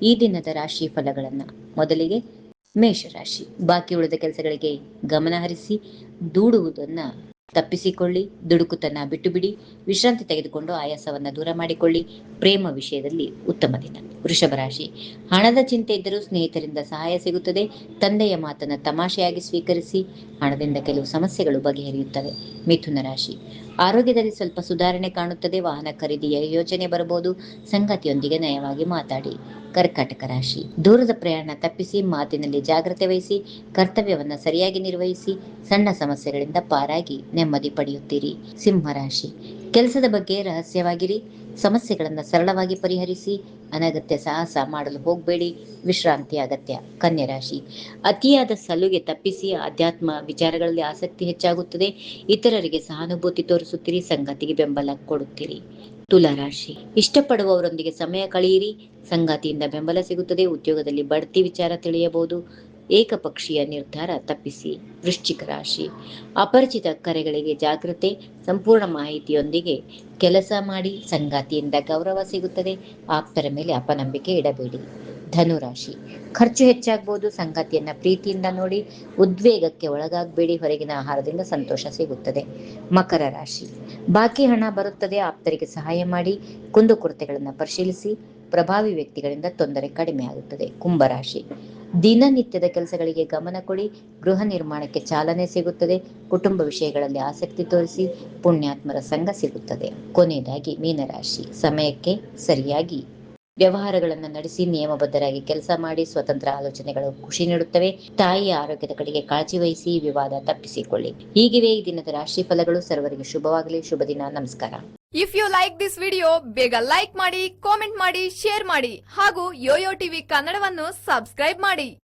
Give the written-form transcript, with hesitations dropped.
ಈ ದಿನದ ರಾಶಿ ಫಲಗಳನ್ನು ಮೊದಲಿಗೆ ಮೇಷರಾಶಿ. ಬಾಕಿ ಉಳಿದ ಕೆಲಸಗಳಿಗೆ ಗಮನ ಹರಿಸಿ ದೂಡುವುದನ್ನು ತಪ್ಪಿಸಿಕೊಳ್ಳಿ. ದುಡುಕುತನ ಬಿಟ್ಟು ಬಿಡಿ. ವಿಶ್ರಾಂತಿ ತೆಗೆದುಕೊಂಡು ಆಯಾಸವನ್ನ ದೂರ ಮಾಡಿಕೊಳ್ಳಿ. ಪ್ರೇಮ ವಿಷಯದಲ್ಲಿ ಉತ್ತಮ ದಿನ. ವೃಷಭ ರಾಶಿ. ಹಣದ ಚಿಂತೆ ಇದ್ದರೂ ಸ್ನೇಹಿತರಿಂದ ಸಹಾಯ ಸಿಗುತ್ತದೆ. ತಂದೆಯ ಮಾತನ್ನ ತಮಾಷೆಯಾಗಿ ಸ್ವೀಕರಿಸಿ. ಹಣದಿಂದ ಕೆಲವು ಸಮಸ್ಯೆಗಳು ಬಗೆಹರಿಯುತ್ತವೆ. ಮಿಥುನ ರಾಶಿ. ಆರೋಗ್ಯದಲ್ಲಿ ಸ್ವಲ್ಪ ಸುಧಾರಣೆ ಕಾಣುತ್ತದೆ. ವಾಹನ ಖರೀದಿಯ ಯೋಚನೆ ಬರಬಹುದು. ಸಂಗಾತಿಯೊಂದಿಗೆ ನಯವಾಗಿ ಮಾತಾಡಿ. ಕರ್ಕಾಟಕ ರಾಶಿ. ದೂರದ ಪ್ರಯಾಣ ತಪ್ಪಿಸಿ. ಮಾತಿನಲ್ಲಿ ಜಾಗ್ರತೆ ವಹಿಸಿ. ಕರ್ತವ್ಯವನ್ನ ಸರಿಯಾಗಿ ನಿರ್ವಹಿಸಿ. ಸಣ್ಣ ಸಮಸ್ಯೆಗಳಿಂದ ಪಾರಾಗಿ ನೆಮ್ಮದಿ ಪಡೆಯುತ್ತೀರಿ. ಸಿಂಹರಾಶಿ. ಕೆಲಸದ ಬಗ್ಗೆ ರಹಸ್ಯವಾಗಿರಿ. ಸಮಸ್ಯೆಗಳನ್ನು ಸರಳವಾಗಿ ಪರಿಹರಿಸಿ. ಅನಗತ್ಯ ಸಾಹಸ ಮಾಡಲು ಹೋಗಬೇಡಿ. ವಿಶ್ರಾಂತಿ ಅಗತ್ಯ. ಕನ್ಯಾ ರಾಶಿ. ಅತಿಯಾದ ಸಲುಗೆ ತಪ್ಪಿಸಿ. ಆಧ್ಯಾತ್ಮ ವಿಚಾರಗಳಲ್ಲಿ ಆಸಕ್ತಿ ಹೆಚ್ಚಾಗುತ್ತದೆ. ಇತರರಿಗೆ ಸಹಾನುಭೂತಿ ತೋರಿಸುತ್ತೀರಿ. ಸಂಗಾತಿಗೆ ಬೆಂಬಲ ಕೊಡುತ್ತೀರಿ. ತುಲಾ ರಾಶಿ. ಇಷ್ಟಪಡುವವರೊಂದಿಗೆ ಸಮಯ ಕಳೆಯಿರಿ. ಸಂಗಾತಿಯಿಂದ ಬೆಂಬಲ ಸಿಗುತ್ತದೆ. ಉದ್ಯೋಗದಲ್ಲಿ ಬಡ್ತಿ ವಿಚಾರ ತಿಳಿಯಬಹುದು. ಏಕಪಕ್ಷೀಯ ನಿರ್ಧಾರ ತಪ್ಪಿಸಿ. ವೃಶ್ಚಿಕ ರಾಶಿ. ಅಪರಿಚಿತ ಕರೆಗಳಿಗೆ ಜಾಗ್ರತೆ. ಸಂಪೂರ್ಣ ಮಾಹಿತಿಯೊಂದಿಗೆ ಕೆಲಸ ಮಾಡಿ. ಸಂಗಾತಿಯಿಂದ ಗೌರವ ಸಿಗುತ್ತದೆ. ಆಪ್ತರ ಮೇಲೆ ಅಪನಂಬಿಕೆ ಇಡಬೇಡಿ. ಧನುರಾಶಿ. ಖರ್ಚು ಹೆಚ್ಚಾಗಬಹುದು. ಸಂಗಾತಿಯನ್ನ ಪ್ರೀತಿಯಿಂದ ನೋಡಿ. ಉದ್ವೇಗಕ್ಕೆ ಒಳಗಾಗಬೇಡಿ. ಹೊರಗಿನ ಆಹಾರದಿಂದ ಸಂತೋಷ ಸಿಗುತ್ತದೆ. ಮಕರ ರಾಶಿ. ಬಾಕಿ ಹಣ ಬರುತ್ತದೆ. ಆಪ್ತರಿಗೆ ಸಹಾಯ ಮಾಡಿ. ಕುಂದುಕೊರತೆಗಳನ್ನು ಪರಿಶೀಲಿಸಿ. ಪ್ರಭಾವಿ ವ್ಯಕ್ತಿಗಳಿಂದ ತೊಂದರೆ ಕಡಿಮೆ ಆಗುತ್ತದೆ. ಕುಂಭರಾಶಿ. ದಿನನಿತ್ಯದ ಕೆಲಸಗಳಿಗೆ ಗಮನ ಕೊಡಿ. ಗೃಹ ನಿರ್ಮಾಣಕ್ಕೆ ಚಾಲನೆ ಸಿಗುತ್ತದೆ. ಕುಟುಂಬ ವಿಷಯಗಳಲ್ಲಿ ಆಸಕ್ತಿ ತೋರಿಸಿ. ಪುಣ್ಯಾತ್ಮರ ಸಂಘ ಸಿಗುತ್ತದೆ. ಕೊನೆಯದಾಗಿ ಮೀನರಾಶಿ. ಸಮಯಕ್ಕೆ ಸರಿಯಾಗಿ ವ್ಯವಹಾರಗಳನ್ನು ನಡೆಸಿ. ನಿಯಮಬದ್ಧರಾಗಿ ಕೆಲಸ ಮಾಡಿ. ಸ್ವತಂತ್ರ ಆಲೋಚನೆಗಳು ಖುಷಿ ನೀಡುತ್ತವೆ. ತಾಯಿಯ ಆರೋಗ್ಯದ ಕಡೆಗೆ ಕಾಳಜಿ ವಹಿಸಿ. ವಿವಾದ ತಪ್ಪಿಸಿಕೊಳ್ಳಿ. ಹೀಗಿವೆ ಈ ದಿನದ ರಾಶಿ ಫಲಗಳು. ಸರ್ವರಿಗೆ ಶುಭವಾಗಲಿ. ಶುಭ ದಿನ. ನಮಸ್ಕಾರ. If you like this video ಬೇಗ ಲೈಕ್ ಮಾಡಿ, ಕಾಮೆಂಟ್ ಮಾಡಿ, ಶೇರ್ ಮಾಡಿ ಹಾಗೂ ಯೋಯೋ ಟಿವಿ ಕನ್ನಡವನ್ನು ಸಬ್ಸ್ಕ್ರೈಬ್ ಮಾಡಿ.